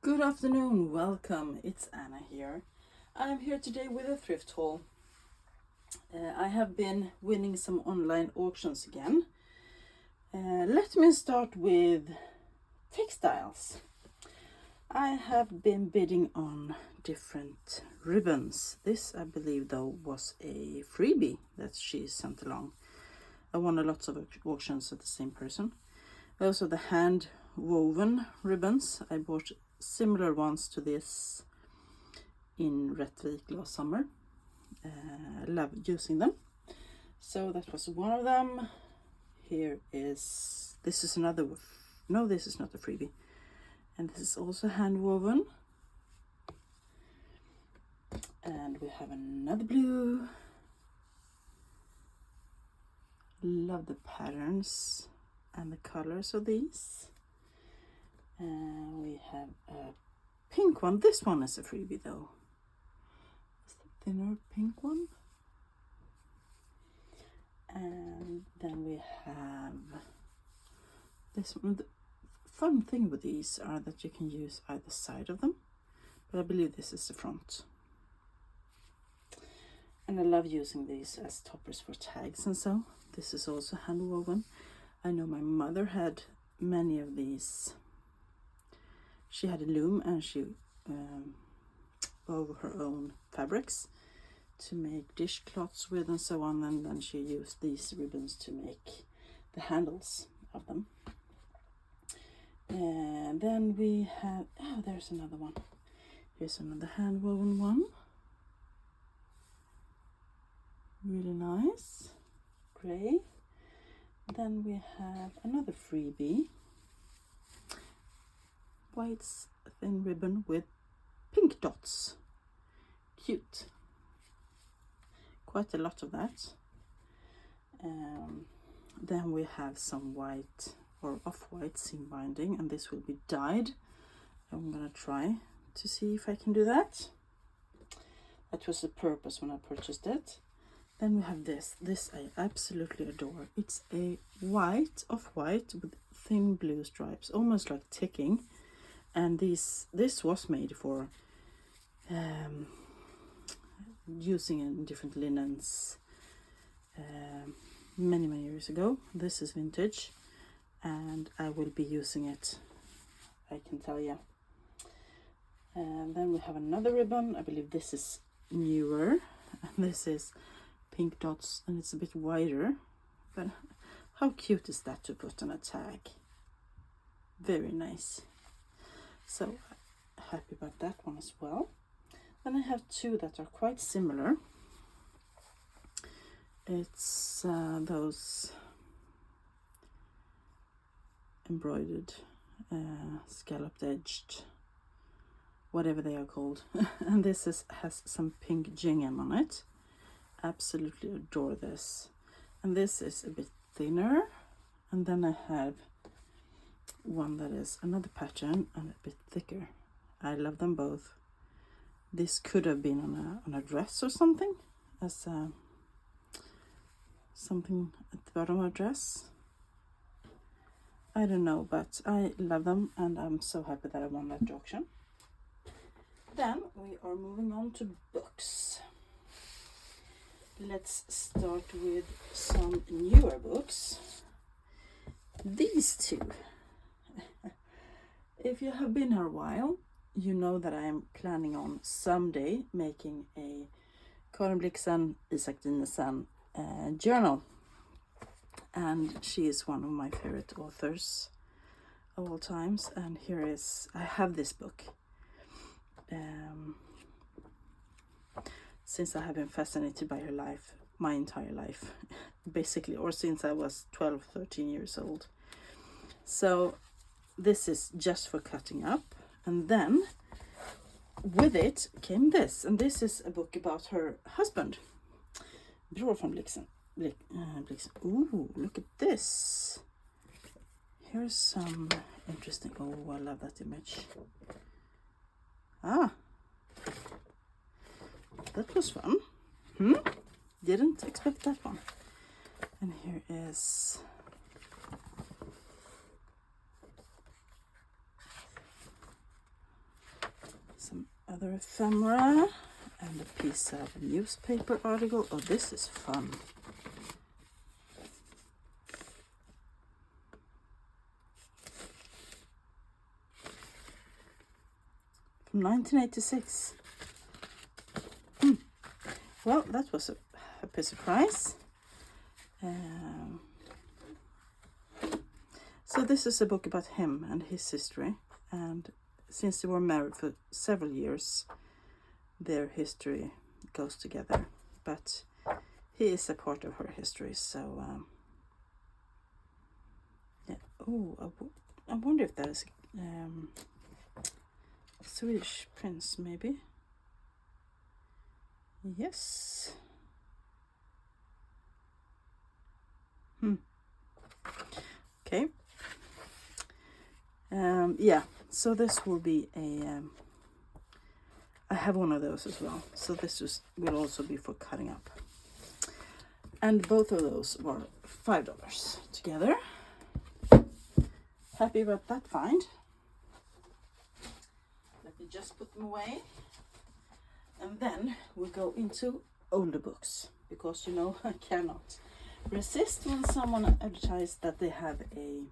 Good afternoon, welcome, it's Anna here. I'm here today with a thrift haul. I have been winning some online auctions again. Let me start with textiles. I have been bidding on different ribbons. This, I believe, though, was a freebie that she sent along. I won a lot of auctions at the same person. Also the hand woven ribbons. I bought similar ones to this in Rättvik last summer. I love using them. So that was one of them. This is another, no, this is not a freebie. And this is also hand woven. And we have another blue. Love the patterns and the colors of these. We have a pink one. This one is a freebie though. It's the thinner pink one. And then we have this one. The fun thing with these are that you can use either side of them, but I believe this is the front. And I love using these as toppers for tags and so. This is also hand woven. I know my mother had many of these. She had a loom and she wove her own fabrics to make dishcloths with and so on, and then she used these ribbons to make the handles of them. And then we have, oh, there's another one. Here's another hand woven one. Really nice, gray. Then we have another freebie. White thin ribbon with pink dots. Cute. Quite a lot of that. Then we have some white or off-white seam binding, and this will be dyed. I'm gonna try to see if I can do that. That was the purpose when I purchased it. Then we have this. This I absolutely adore. It's a white, off-white with thin blue stripes, almost like ticking. And this was made for using in different linens many years ago. This is vintage, and I will be using it, I can tell you. And then we have another ribbon. I believe this is newer, and this is pink dots, and it's a bit wider, but how cute is that to put on a tag? Very nice. So happy about that one as well. Then I have two that are quite similar. It's those embroidered, scalloped edged, whatever they are called. And this has some pink gingham on it. Absolutely adore this. And this is a bit thinner. And then I have one that is another pattern and a bit thicker. I love them both. This could have been on a dress or something, as something at the bottom of a dress. I don't know, but I love them, and I'm so happy that I won that auction. Then we are moving on to books. Let's start with some newer books. These two. If you have been here a while, you know that I am planning on someday making a Karin Blixen, Isak Dinesen journal. And she is one of my favorite authors of all times. And here is, I have this book. Since I have been fascinated by her life, my entire life, basically, or since I was 12, 13 years old. So this is just for cutting up, and then with it came this, and this is a book about her husband, Bror van Blixen. Ooh, look at this. Here's some interesting, oh, I love that image. Ah, that was fun. Didn't expect that one. And here is another ephemera and a piece of newspaper article. Oh, this is fun. From 1986. Well, that was a happy surprise. So this is a book about him and his history, and since they were married for several years, their history goes together, but he is a part of her history, so yeah. Oh, I wonder if that is Swedish prince, maybe. Yes. Okay. Yeah, so this will be a I have one of those as well, so this will also be for cutting up, and both of those were $5 together. Happy about that find. Let me just put them away, and then we'll go into older books, because you know I cannot resist when someone advertised that they have a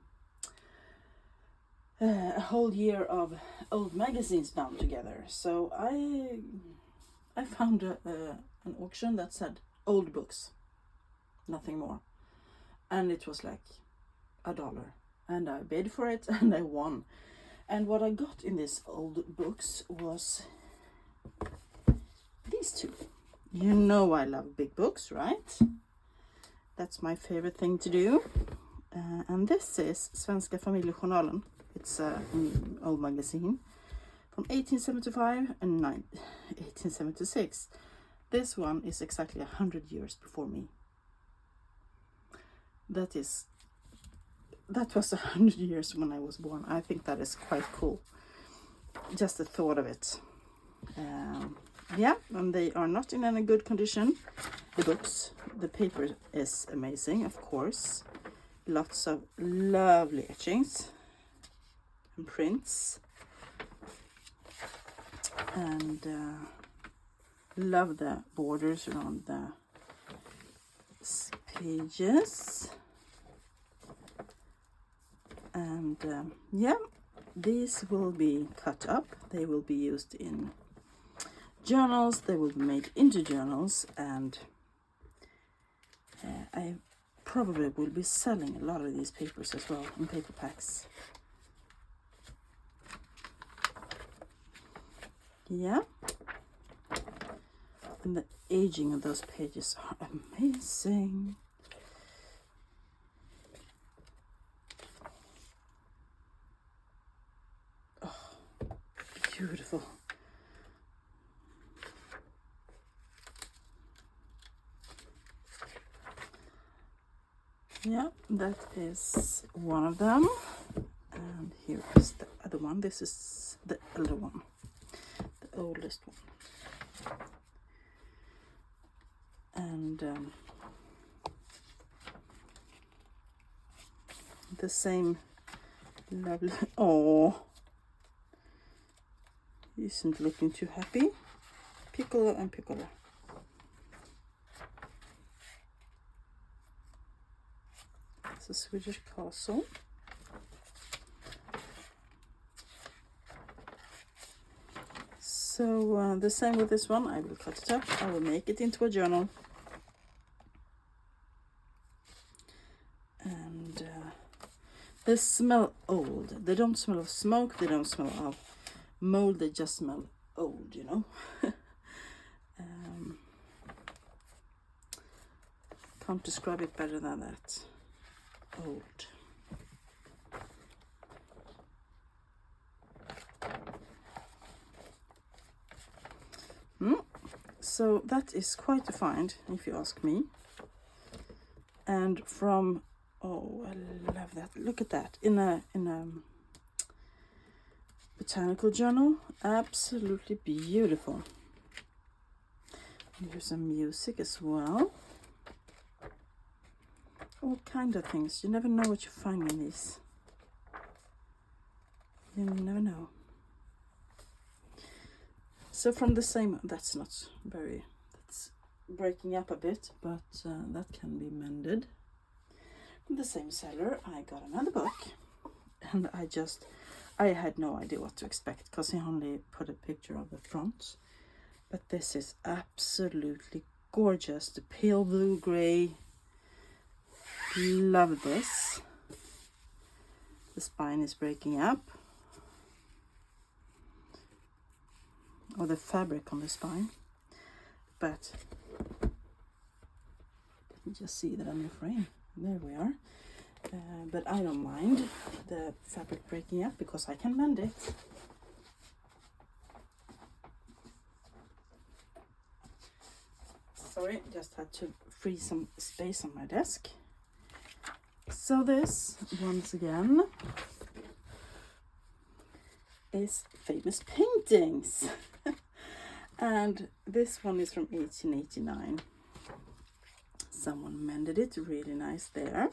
whole year of old magazines bound together. So I found an auction that said old books, nothing more, and it was like $1, and I bid for it and I won. And what I got in these old books was these two. You know I love big books, right? That's my favorite thing to do. And this is Svenska Familjejournalen. It's an old magazine from 1875 and 1876. This one is exactly 100 years before me. That was 100 years when I was born. I think that is quite cool. Just the thought of it. Yeah, and they are not in any good condition. The books, the paper is amazing, of course. Lots of lovely etchings and prints, and love the borders around the pages. And yeah, these will be cut up. They will be used in journals. They will be made into journals, and I probably will be selling a lot of these papers as well in paper packs. Yeah, and the aging of those pages are amazing. Oh, beautiful. Yeah, that is one of them, and here is the other one. This is the elder one, the oldest one, and the same lovely. Oh, he isn't looking too happy. Piccolo and Piccolo. It's a Swedish castle. So the same with this one. I will cut it up. I will make it into a journal. And they smell old. They don't smell of smoke. They don't smell of mold. They just smell old, you know. Can't describe it better than that. Old. So that is quite a find, if you ask me. And from, oh, I love that. Look at that, in a botanical journal. Absolutely beautiful. And here's some music as well. All kind of things. You never know what you find in these. You never know. So from the same, that's not very, that's breaking up a bit, but that can be mended. From the same seller, I got another book, and I had no idea what to expect because he only put a picture of the front. But this is absolutely gorgeous. The pale blue gray. Love this. The spine is breaking up. Or the fabric on the spine. But let me just see that on the frame. There we are. But I don't mind the fabric breaking up because I can mend it. Sorry, just had to free some space on my desk. So this, once again, is Famous Paintings. And this one is from 1889. Someone mended it, really nice there.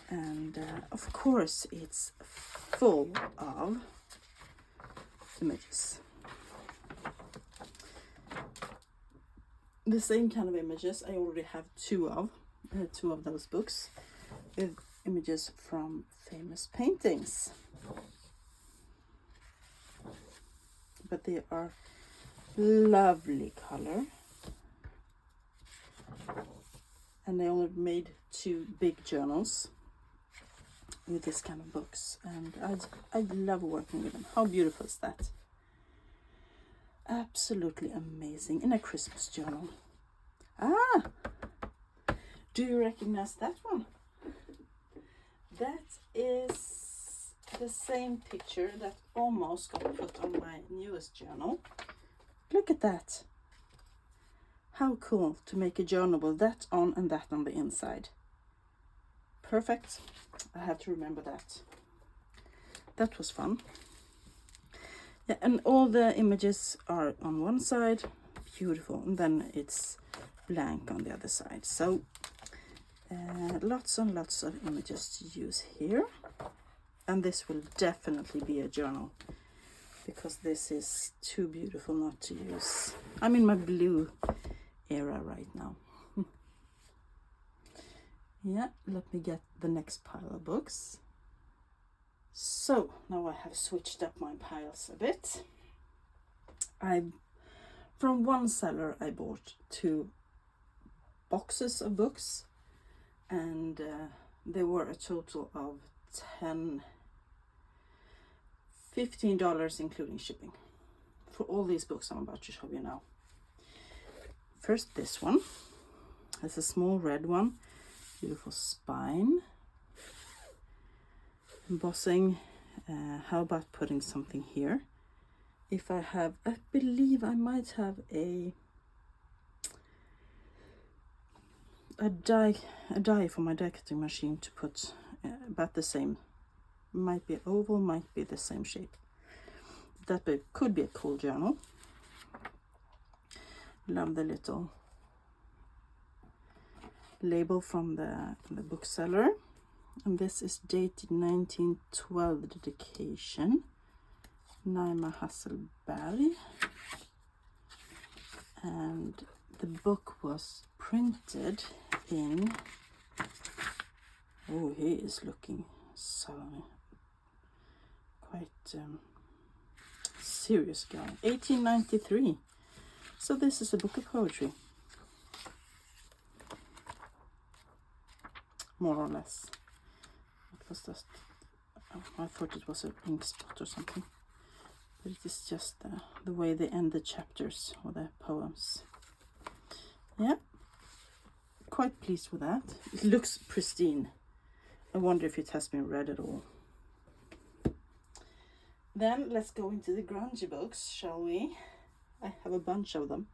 And of course it's full of images. The same kind of images I already have two of those books with images from famous paintings. But they are lovely color. And they only made 2 big journals with this kind of books, and I love working with them. How beautiful is that? Absolutely amazing. In a Christmas journal. Ah, do you recognize that one? That is the same picture that almost got put on my newest journal. Look at that. How cool to make a journal with that on and that on the inside. Perfect. I have to remember that. That was fun. Yeah, and all the images are on one side, beautiful, and then it's blank on the other side. So lots and lots of images to use here. And this will definitely be a journal because this is too beautiful not to use. I'm in my blue era right now. Yeah, let me get the next pile of books. So now I have switched up my piles a bit. From one seller I bought 2 boxes of books, and they were a total of $15 including shipping for all these books I'm about to show you now. First, this one. It's a small red one. Beautiful spine. Embossing. How about putting something here? If I have, I believe I might have a die for my die cutting machine to put about the same. Might be oval, might be the same shape. That could be a cool journal. Love the little label from the bookseller. And this is dated 1912 dedication. Naima Hasselberg. And the book was printed in, oh, he is looking so quite serious guy. 1893. So this is a book of poetry, more or less. It was just, I thought it was an ink spot or something, but it is just the way they end the chapters or the poems. Yeah, quite pleased with that. It looks pristine. I wonder if it has been read at all. Then let's go into the grungy books, shall we? I have a bunch of them.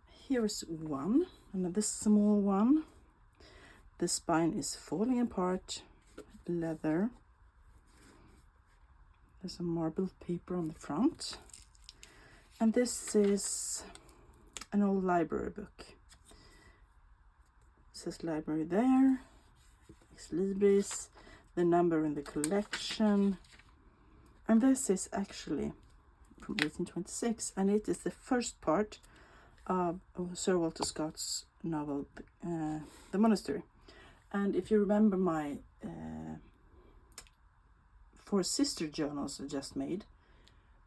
Here is one, another small one. The spine is falling apart, leather. There's a marbled paper on the front. And this is an old library book. It says library there, ex libris, the number in the collection. And this is actually from 1826, and it is the first part of Sir Walter Scott's novel, The Monastery. And if you remember my 4 sister journals I just made,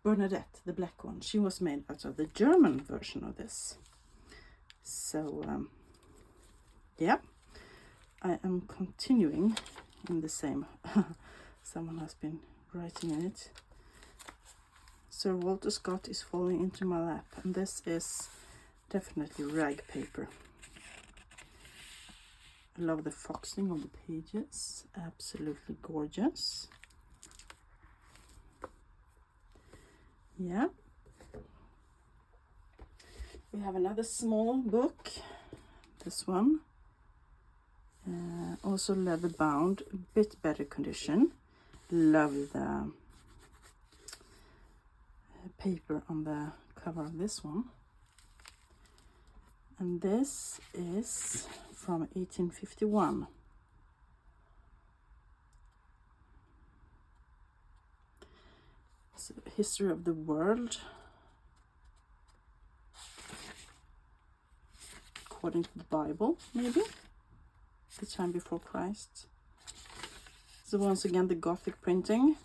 Bernadette, the black one, she was made out of the German version of this. So yeah, I am continuing in the same. Someone has been writing in it. Sir Walter Scott is falling into my lap, and this is definitely rag paper. I love the foxing of the pages, absolutely gorgeous. Yeah. We have another small book, this one, also leather bound, a bit better condition. Love the paper on the cover of this one. And this is from 1851. It's a history of the world according to the Bible, maybe the time before Christ. So once again, the Gothic printing.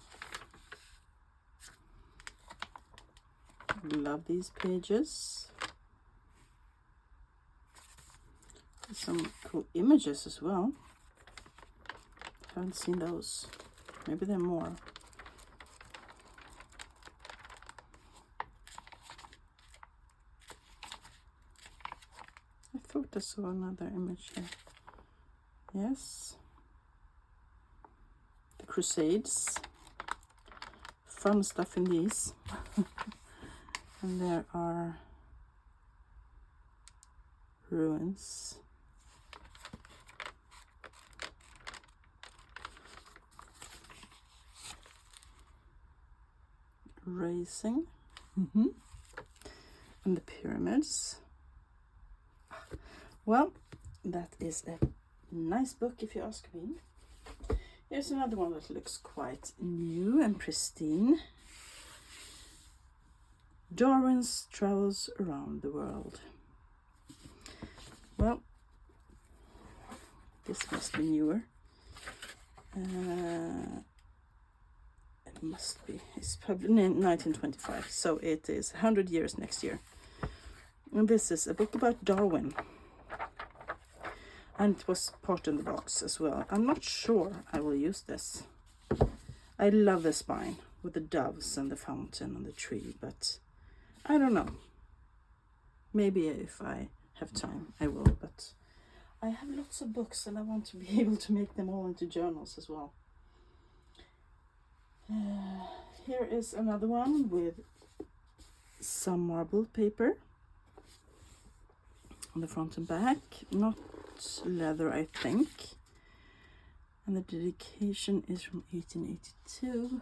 Love these pages. Some cool images as well. Haven't seen those. Maybe there are more. I thought I saw another image here. Yes. The Crusades. Fun stuff in these. And there are ruins. Racing. And the pyramids. Well, that is a nice book if you ask me. Here's another one that looks quite new and pristine. Darwin's Travels Around the World. Well, this must be newer. It must be. It's published in 1925, so it is 100 years next year. And this is a book about Darwin. And it was part in the box as well. I'm not sure I will use this. I love the spine with the doves and the fountain and the tree, but I don't know. Maybe if I have time, I will, but I have lots of books and I want to be able to make them all into journals as well. Here is another one with some marble paper on the front and back, not leather, I think. And the dedication is from 1882.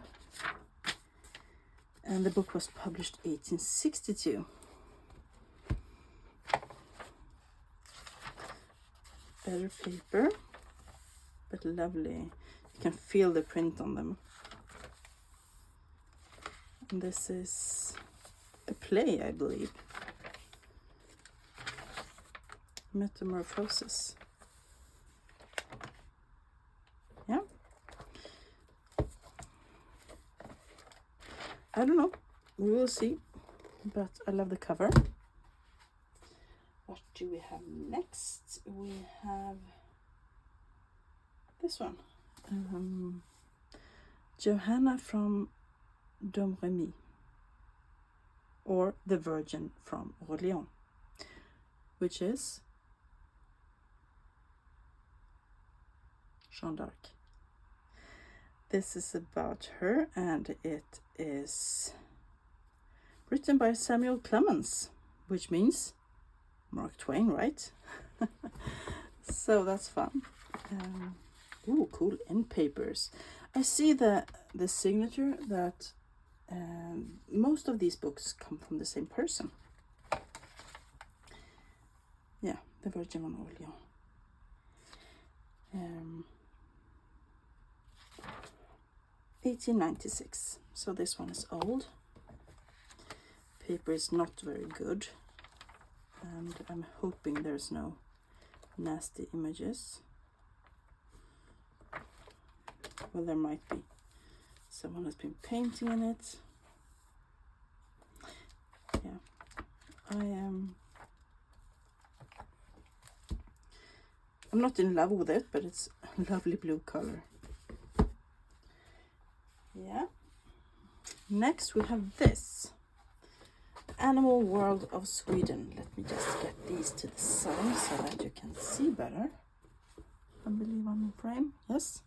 And the book was published 1862. Better paper, but lovely. You can feel the print on them. And this is a play, I believe. Metamorphosis. Yeah. I don't know. We will see. But I love the cover. What do we have next? We have this one. Johanna from Domremy, or The Virgin from Orléans, which is Jeanne d'Arc. This is about her, and it is written by Samuel Clemens, which means Mark Twain, right? So that's fun. Ooh, cool end papers. I see the signature that most of these books come from the same person. Yeah, The Virgin of Orléans. 1896. So this one is old. paper is not very good, and I'm hoping there's no nasty images. Well, there might be. Someone has been painting in it. Yeah, I'm not in love with it, but it's a lovely blue color. Yeah. Next we have this. Animal World of Sweden. Let me just get these to the side so that you can see better. I believe I'm in frame. Yes.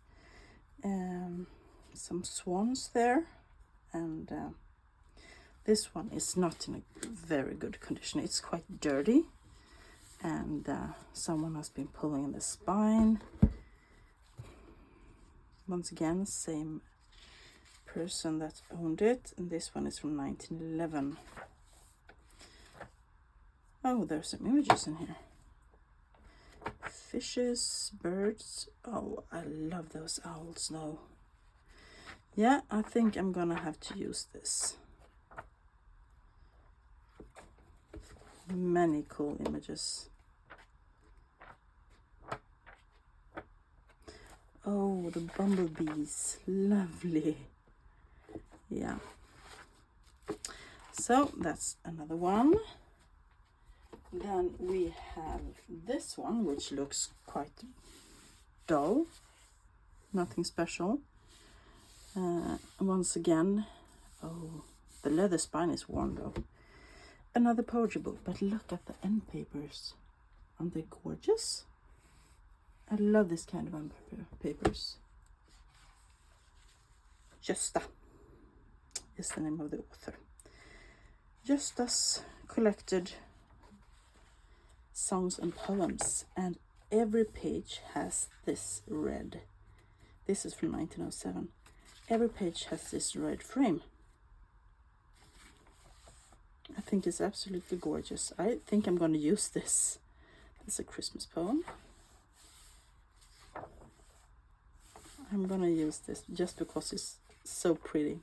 Some swans there, and this one is not in a very good condition. It's quite dirty, and someone has been pulling the spine. Once again, same person that owned it, and this one is from 1911. Oh, there's some images in here. Fishes, birds. Oh, I love those owls though. Yeah, I think I'm gonna have to use this. Many cool images. Oh, the bumblebees, lovely. Yeah. So that's another one. Then we have this one, which looks quite dull. Nothing special. Once again, oh, the leather spine is worn though. Another poetry book, but look at the end papers. Aren't they gorgeous? I love this kind of end papers. Gösta is the name of the author. Gösta's collected songs and poems, and every page has this red. This is from 1907. Every page has this red frame. I think it's absolutely gorgeous. I think I'm going to use this. It's a Christmas poem. I'm going to use this just because it's so pretty.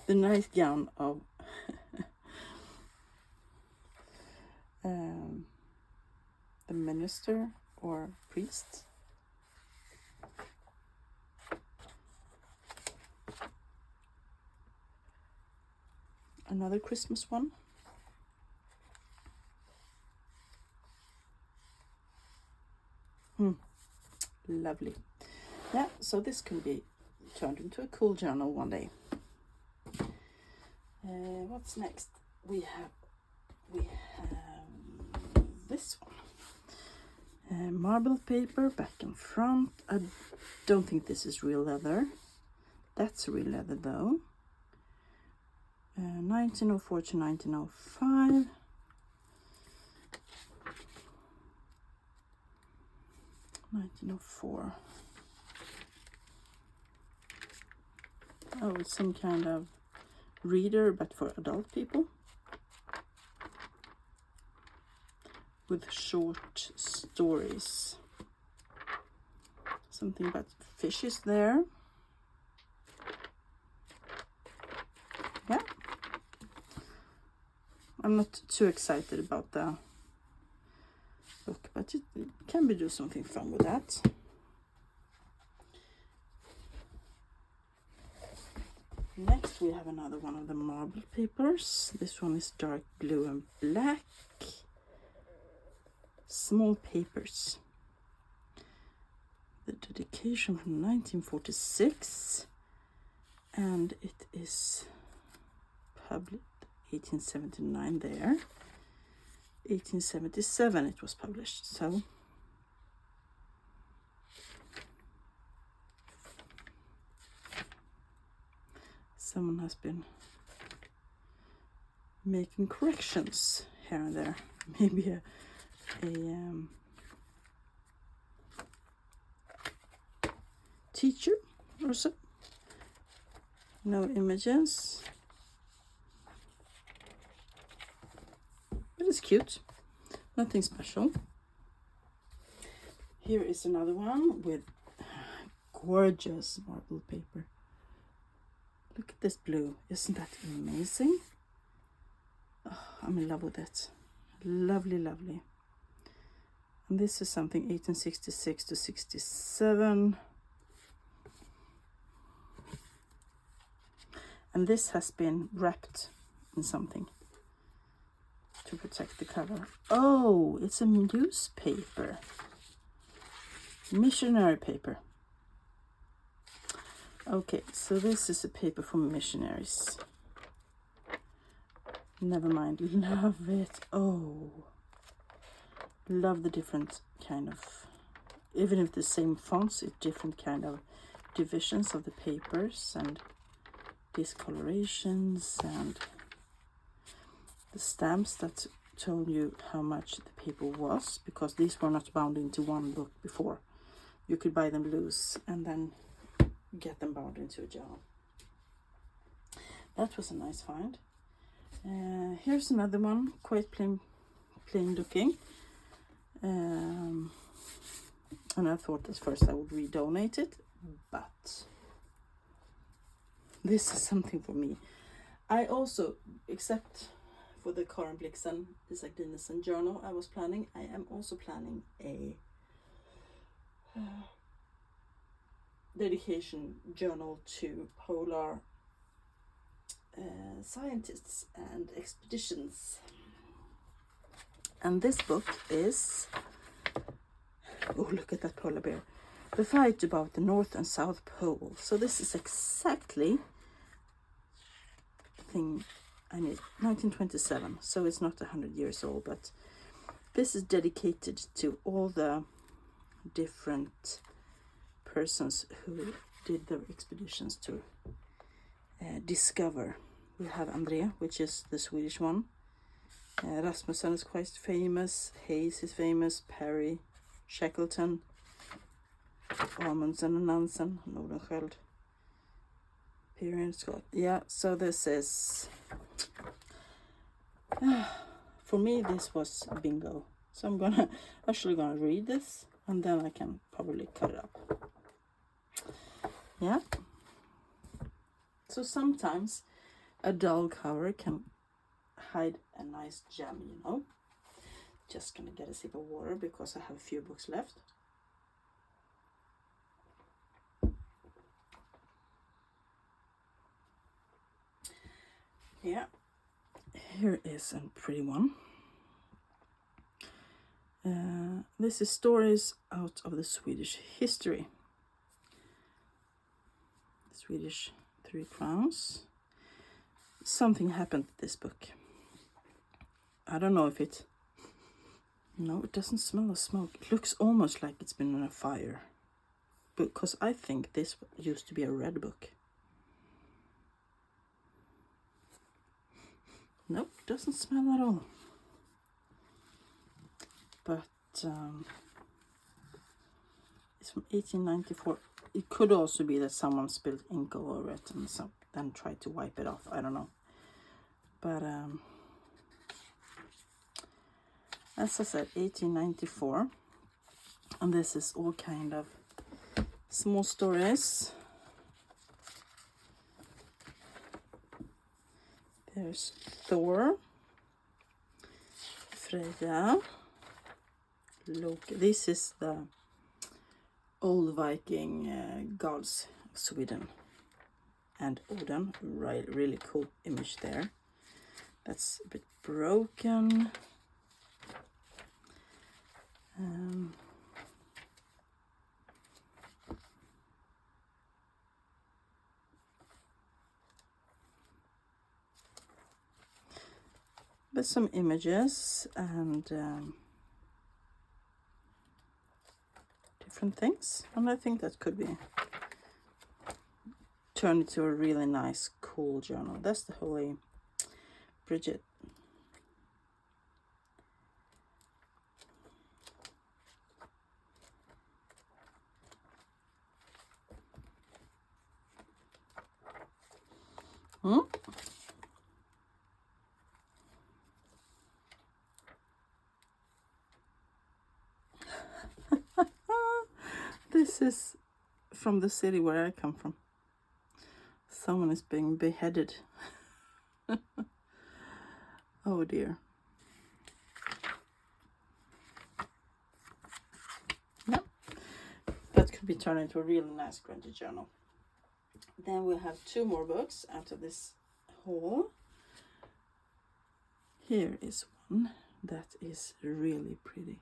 The nice gown of the minister or priest. Another Christmas one. Lovely. Yeah, so this can be turned into a cool journal one day. What's next? We have this one. Marble paper, back and front. I don't think this is real leather. That's real leather though. 1904 to 1905. Oh, it's some kind of reader, but for adult people. With short stories. Something about fishes there. Yeah. I'm not too excited about the book, but it can be do something fun with that. Next we have another one of the marble papers. This one is dark blue and black. Small papers. The dedication from 1946, and it is published 1879 there. 1877 it was published, so someone has been making corrections here and there. Maybe a teacher or so. No images. But it's cute. Nothing special. Here is another one with gorgeous marble paper. Look at this blue. Isn't that amazing? Oh, I'm in love with it. Lovely, lovely. And this is something 1866 to 67. And this has been wrapped in something to protect the cover. Oh, it's a newspaper. Missionary paper. Okay, so this is a paper from missionaries. Never mind, love it. Oh, love the different kind of, even if the same fonts, it's different kind of divisions of the papers and discolorations and the stamps that told you how much the paper was, because these were not bound into one book before. You could buy them loose and then get them bound into a journal. That was a nice find. Here's another one, quite plain looking. And I thought at first I would redonate it, but this is something for me. I also, except for the Karin Blixen Isak Dinesen journal I am also planning a dedication journal to polar scientists and expeditions. And this book is, oh, look at that polar bear, the fight about the North and South Pole. So this is exactly the thing I need, 1927, so it's not 100 years old, but this is dedicated to all the different persons who did their expeditions to discover. We have André, which is the Swedish one. Rasmussen is quite famous. Hayes is famous. Perry, Shackleton, Amundsen and Nansen, Nordenskjöld, Peary and Scott. Yeah, so this is for me this was bingo. So I'm actually gonna read this and then I can probably cut it up. Yeah. So sometimes a dull cover can hide a nice gem, you know. Just gonna get a sip of water because I have a few books left. Yeah, here is a pretty one. This is stories out of the Swedish history. Swedish 3 crowns. Something happened to this book. I don't know if it... No, it doesn't smell of smoke. It looks almost like it's been on a fire. Because I think this used to be a red book. Nope, doesn't smell at all. But it's from 1894. It could also be that someone spilled ink all over it and then tried to wipe it off. I don't know. But as I said, 1894. And this is all kind of small stories. There's Thor, Freya, Loki. This is the old Viking gods of Sweden. And Odin, right, really cool image there. That's a bit broken. But some images and different things, and I think that could be turned into a really nice, cool journal. That's the Holy Bridget. This is from the city where I come from. Someone is being beheaded. Oh dear. Yeah, that could be turned into a really nice grungy journal. Then we have 2 more books out of this haul. Here is one that is really pretty.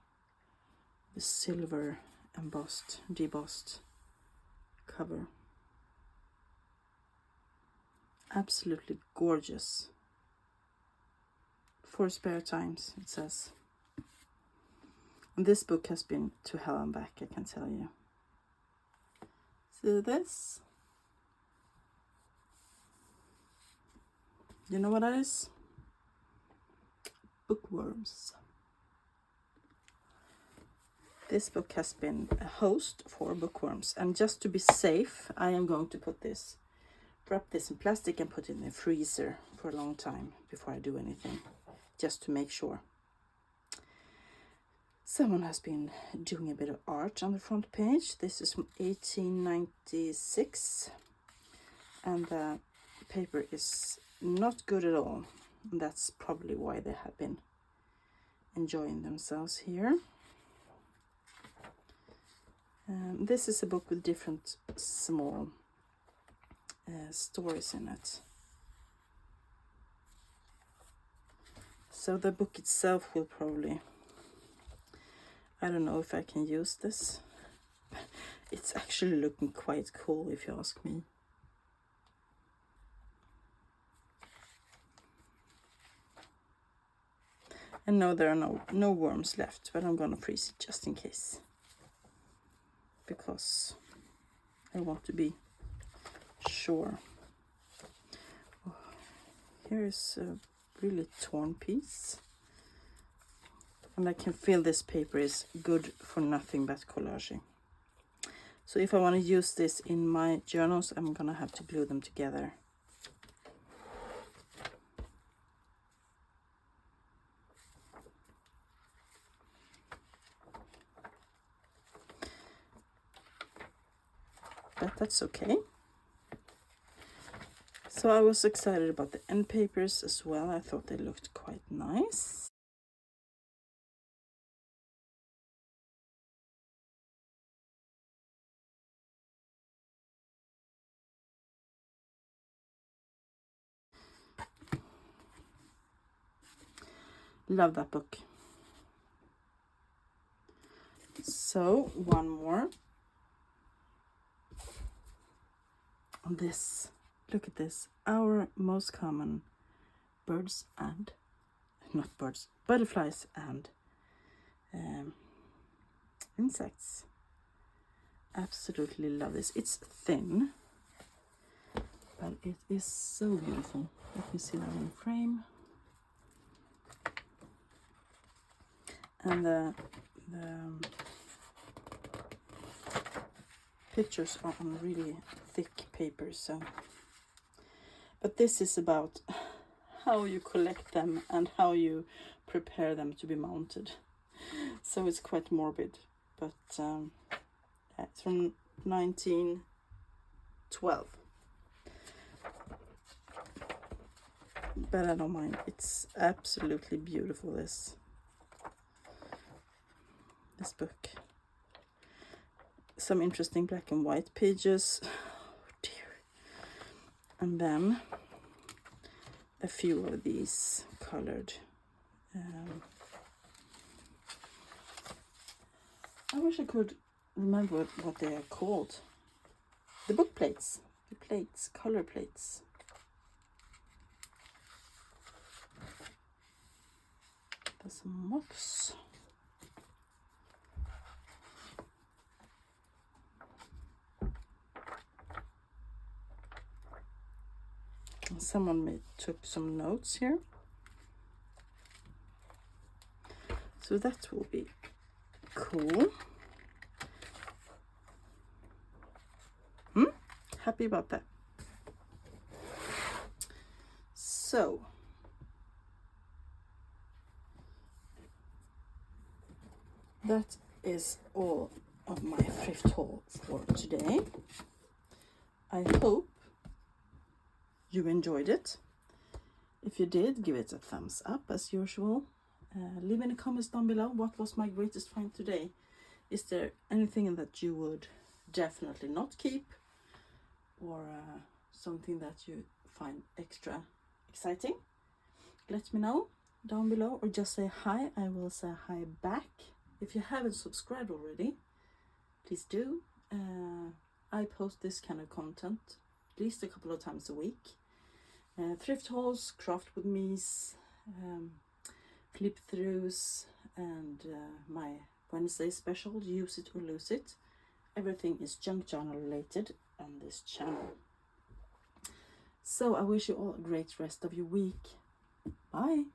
The silver embossed, debossed cover. Absolutely gorgeous. For spare times, it says. And this book has been to hell and back, I can tell you. See this? You know what that is? Bookworms. This book has been a host for bookworms, and just to be safe, I am going to wrap this in plastic and put it in the freezer for a long time before I do anything, just to make sure. Someone has been doing a bit of art on the front page. This is from 1896, and the paper is not good at all. That's probably why they have been enjoying themselves here. This is a book with different small stories in it. So the book itself will probably, I don't know if I can use this. It's actually looking quite cool if you ask me. And no, there are no worms left, but I'm gonna freeze it just in case, because I want to be sure. Oh, here is a really torn piece, and I can feel this paper is good for nothing but collaging. So if I want to use this in my journals, I'm gonna have to glue them together. But that's okay. So I was excited about the end papers as well. I thought they looked quite nice. Love that book. So one more. This, look at this. Our most common butterflies and insects. Absolutely love this. It's thin, but it is so beautiful. Let me see that in frame. And the pictures are on really thick paper, so. But this is about how you collect them and how you prepare them to be mounted. So it's quite morbid, but it's from 1912. But I don't mind. It's absolutely beautiful, this book. Some interesting black and white pages. Oh dear. And then a few of these colored. I wish I could remember what they are called. The book plates. The plates, color plates. There's some moths. Someone took some notes here. So that will be cool. Happy about that. So that is all of my thrift haul for today. I hope you enjoyed it. If you did, give it a thumbs up as usual. Leave any comments down below. What was my greatest find today? Is there anything that you would definitely not keep, or something that you find extra exciting? Let me know down below, or just say hi. I will say hi back. If you haven't subscribed already, please do. I post this kind of content at least a couple of times a week. Thrift hauls, craft with me's, flip throughs, and my Wednesday special, use it or lose it. Everything is junk journal related on this channel. So I wish you all a great rest of your week. Bye.